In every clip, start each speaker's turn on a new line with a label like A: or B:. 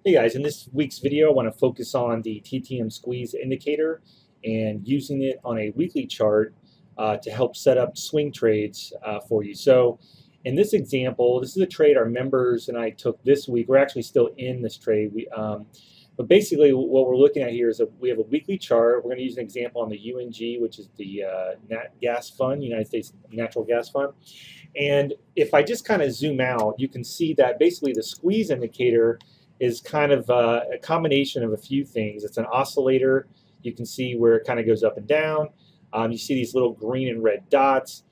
A: Hey guys, in this week's video I want to focus on the TTM squeeze indicator and using it on a weekly chart to help set up swing trades for you. So in this example, this is a trade our members and I took this week. We're actually still in this trade. But basically what we're looking at here is we have a weekly chart. We're going to use an example on the UNG, which is the Nat Gas Fund, United States Natural Gas Fund. And if I just kind of zoom out, you can see that basically the squeeze indicator is kind of a combination of a few things. It's an oscillator. You can see where it kind of goes up and down. You see these little green and red dots.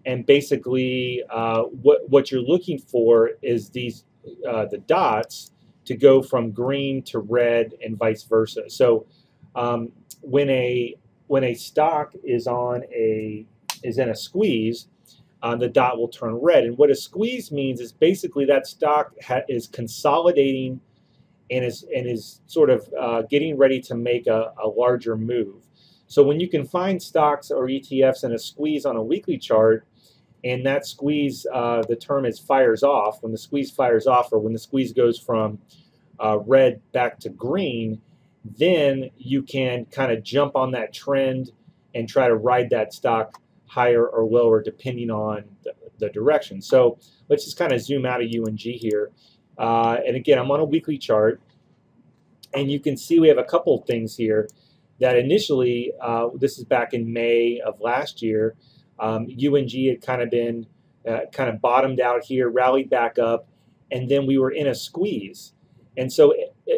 A: And basically what you're looking for is these the dots to go from green to red and vice versa. So when a stock is in a squeeze, the dot will turn red. And what a squeeze means is basically that stock is consolidating and is sort of getting ready to make a larger move. So when you can find stocks or ETFs in a squeeze on a weekly chart, and that squeeze, the term is fires off, when the squeeze fires off or when the squeeze goes from red back to green, then you can kind of jump on that trend and try to ride that stock higher or lower depending on the direction. So let's just kind of zoom out of UNG here. And again, I'm on a weekly chart, and you can see we have a couple of things here that initially, this is back in May of last year, UNG had kind of been kind of bottomed out here, rallied back up, and then we were in a squeeze. And so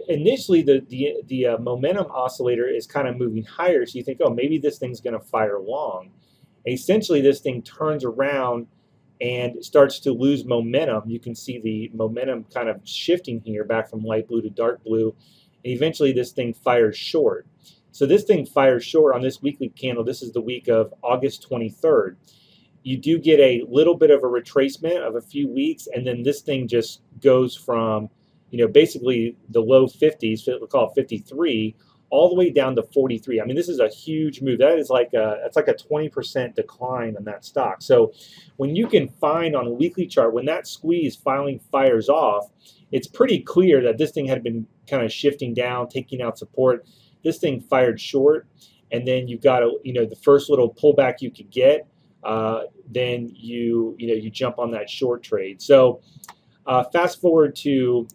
A: initially the momentum oscillator is kind of moving higher, so you think, oh, maybe this thing's going to fire long. And essentially this thing turns around and starts to lose momentum. You can see the momentum kind of shifting here back from light blue to dark blue, and eventually this thing fires short. So this thing fires short on this weekly candle. This is the week of August 23rd. You do get a little bit of a retracement of a few weeks, and then this thing just goes from, you know, basically the low 50s, we'll call it 53, all the way down to 43. I mean, this is a huge move. That is like that's like a 20% decline on that stock. So when you can find on a weekly chart, when that squeeze finally fires off, it's pretty clear that this thing had been kind of shifting down, taking out support. This thing fired short, and then you got the first little pullback you could get, then you jump on that short trade. So fast forward to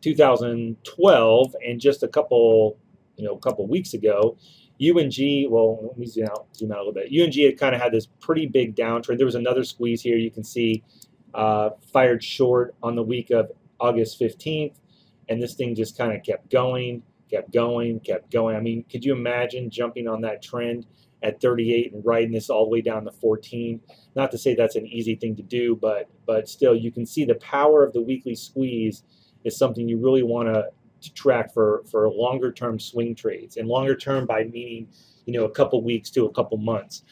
A: 2012, and just a couple weeks ago, UNG, well, let me zoom out a little bit. UNG had kind of had this pretty big downtrend. There was another squeeze here. You can see fired short on the week of August 15th, and this thing just kind of kept going. I mean, could you imagine jumping on that trend at 38 and riding this all the way down to 14? Not to say that's an easy thing to do, but still, you can see the power of the weekly squeeze is something you really want to track for longer term swing trades, and longer term by meaning a couple weeks to a couple months.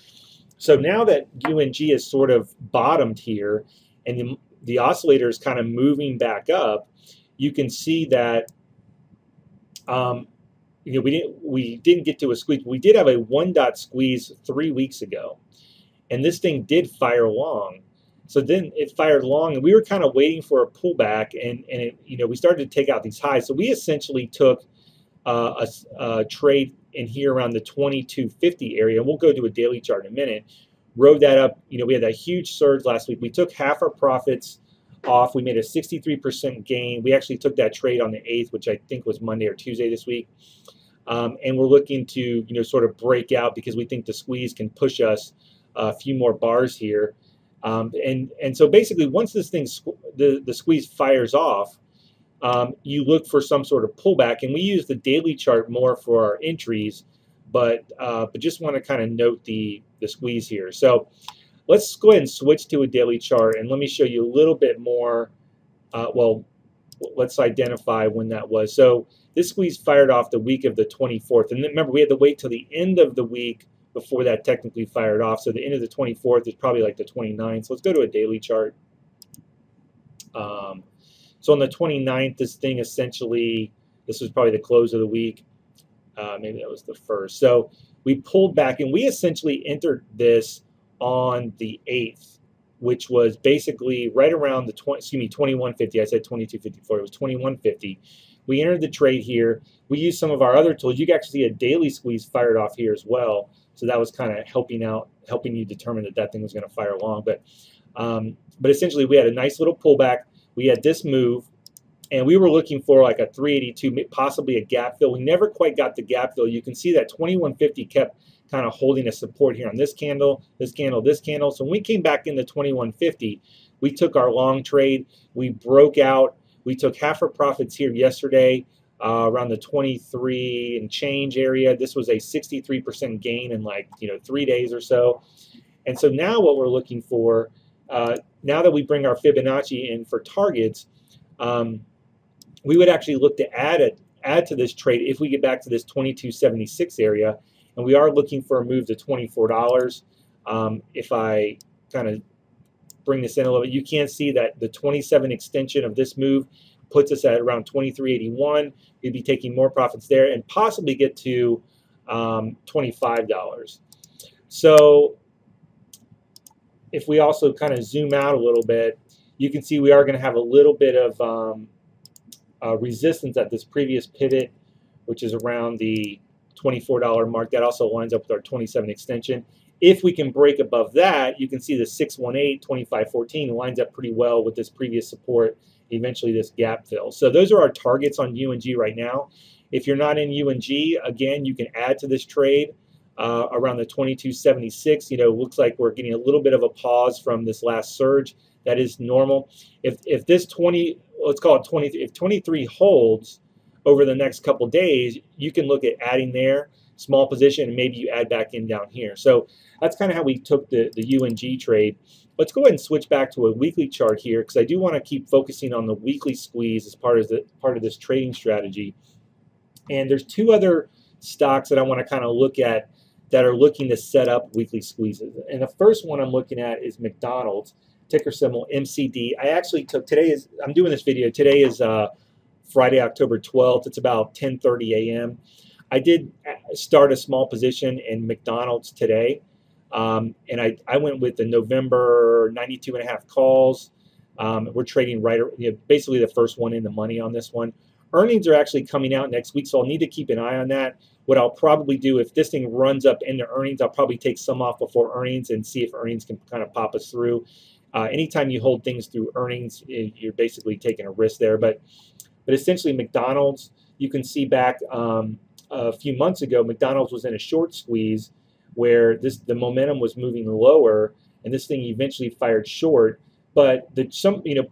A: So now that UNG is sort of bottomed here and the oscillator is kind of moving back up, you can see that we didn't get to a squeeze. We did have a one dot squeeze 3 weeks ago, and this thing did fire long. So then it fired long, and we were kind of waiting for a pullback, and we started to take out these highs. So we essentially took a trade in here around the 2250 area. We'll go to a daily chart in a minute. Rode that up. We had that huge surge last week. We took half our profits off. We made a 63% gain. We actually took that trade on the 8th, which I think was Monday or Tuesday this week. And we're looking to sort of break out because we think the squeeze can push us a few more bars here. And so basically, once this thing the squeeze fires off, you look for some sort of pullback, and we use the daily chart more for our entries, but just want to kind of note the squeeze here. So let's go ahead and switch to a daily chart, and let me show you a little bit more. Well, let's identify when that was. So this squeeze fired off the week of the 24th, and remember, we had to wait till the end of the week before that technically fired off. So the end of the 24th is probably like the 29th. So let's go to a daily chart. So on the 29th, this thing essentially, this was probably the close of the week. Maybe that was the first. So we pulled back, and we essentially entered this on the 8th, which was basically right around the 2150. I said 2254. It was 2150. We entered the trade here. We used some of our other tools. You can actually see a daily squeeze fired off here as well. So that was kind of helping you determine that that thing was going to fire along. But essentially, we had a nice little pullback. We had this move, and we were looking for like a 382, possibly a gap fill. We never quite got the gap fill. You can see that 2150 kept kind of holding a support here on this candle, this candle, this candle. So when we came back into 2150, we took our long trade. We broke out. We took half our profits here yesterday around the 23 and change area. This was a 63% gain in like 3 days or so. And so now what we're looking for, now that we bring our Fibonacci in for targets, we would actually look to add to this trade if we get back to this 2276 area, and we are looking for a move to $24. If I kind of bring this in a little bit, you can see that the 27 extension of this move puts us at around 23.81. We'd be taking more profits there and possibly get to $25. So if we also kind of zoom out a little bit, you can see we are going to have a little bit of resistance at this previous pivot, which is around the $24 mark. That also lines up with our 27 extension. If we can break above that, you can see the 618, 2514 lines up pretty well with this previous support, eventually this gap fill. So those are our targets on UNG right now. If you're not in UNG, again, you can add to this trade around the 2276. Looks like we're getting a little bit of a pause from this last surge. That is normal. If this 20, let's call it 20, if 23 holds over the next couple days, you can look at adding there, small position, and maybe you add back in down here. So that's kind of how we took the UNG trade. Let's go ahead and switch back to a weekly chart here, because I do want to keep focusing on the weekly squeeze as part of this trading strategy. And there's two other stocks that I want to kind of look at that are looking to set up weekly squeezes. And the first one I'm looking at is McDonald's, ticker symbol MCD. I actually took, I'm doing this video, today is Friday, October 12th. It's about 10:30 a.m. I did start a small position in McDonald's today, and I went with the November 92.5 calls. We're trading basically the first one in the money on this one. Earnings are actually coming out next week, so I'll need to keep an eye on that. What I'll probably do, if this thing runs up into earnings, I'll probably take some off before earnings and see if earnings can kind of pop us through. Anytime you hold things through earnings, you're basically taking a risk there. But essentially, McDonald's, you can see back a few months ago, McDonald's was in a short squeeze where the momentum was moving lower, and this thing eventually fired short. But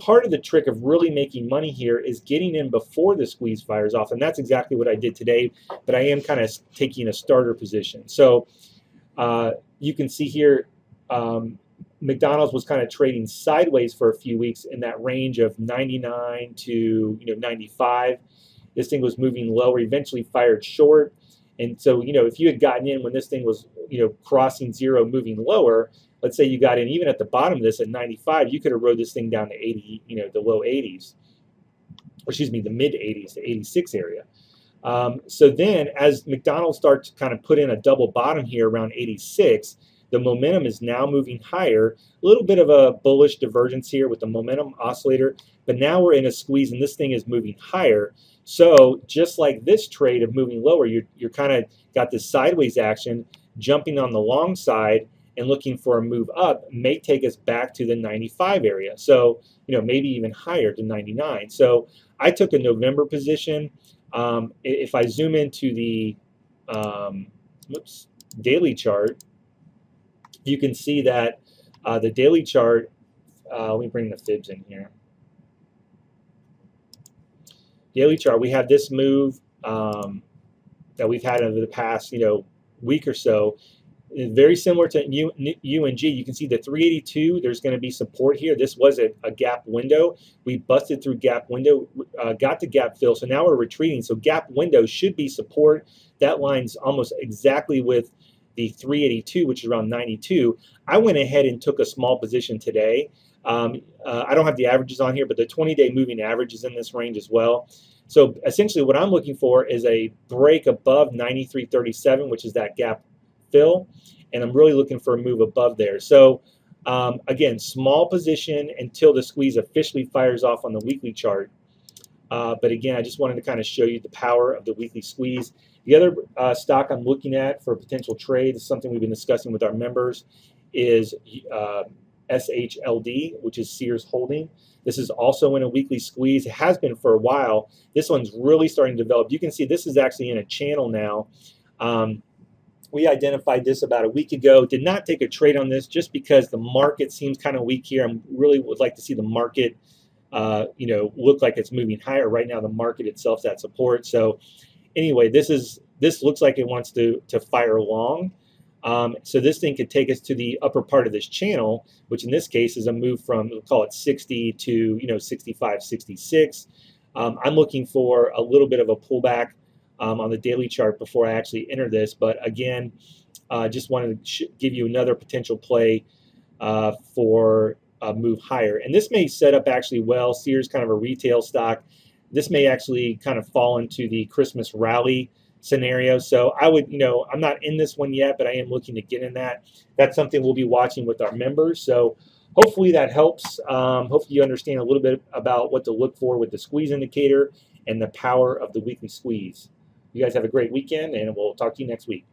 A: part of the trick of really making money here is getting in before the squeeze fires off, and that's exactly what I did today. But I am kind of taking a starter position. So you can see here, McDonald's was kind of trading sideways for a few weeks in that range of 99 to 95. This thing was moving lower, eventually fired short. And so, if you had gotten in when this thing was, crossing zero, moving lower, let's say you got in even at the bottom of this at 95, you could have rode this thing down to 80, the low 80s, or excuse me, the mid 80s, the 86 area. So then as McDonald's starts to kind of put in a double bottom here around 86, the momentum is now moving higher. A little bit of a bullish divergence here with the momentum oscillator, but now we're in a squeeze and this thing is moving higher. So just like this trade of moving lower, you're kind of got this sideways action, jumping on the long side and looking for a move up may take us back to the 95 area. So, maybe even higher to 99. So I took a November position. If I zoom into the daily chart, you can see that the daily chart, let me bring the fibs in here. Daily chart, we have this move that we've had over the past, week or so. Very similar to UNG. You can see the 382, there's going to be support here. This was a gap window. We busted through gap window, got the gap fill, so now we're retreating. So gap window should be support. That lines almost exactly with the 382, which is around 92. I went ahead and took a small position today. I don't have the averages on here, but the 20-day moving average is in this range as well. So essentially what I'm looking for is a break above 93.37, which is that gap fill, and I'm really looking for a move above there. So again, small position until the squeeze officially fires off on the weekly chart. But again, I just wanted to kind of show you the power of the weekly squeeze. The other stock I'm looking at for a potential trade, is something we've been discussing with our members, is SHLD, which is Sears Holding. This is also in a weekly squeeze. It has been for a while. This one's really starting to develop. You can see this is actually in a channel now. We identified this about a week ago. Did not take a trade on this just because the market seems kind of weak here. I really would like to see the market look like it's moving higher. Right now, the market itself is at support. So anyway, this looks like it wants to fire along. So this thing could take us to the upper part of this channel, which in this case is a move from, we'll call it 60 to 65, 66. I'm looking for a little bit of a pullback on the daily chart before I actually enter this. But again, just wanted to give you another potential play for a move higher. And this may set up actually well. Sears, kind of a retail stock. This may actually kind of fall into the Christmas rally scenario. So I would, I'm not in this one yet, but I am looking to get in that. That's something we'll be watching with our members. So hopefully that helps. Hopefully you understand a little bit about what to look for with the squeeze indicator and the power of the weekly squeeze. You guys have a great weekend, and we'll talk to you next week.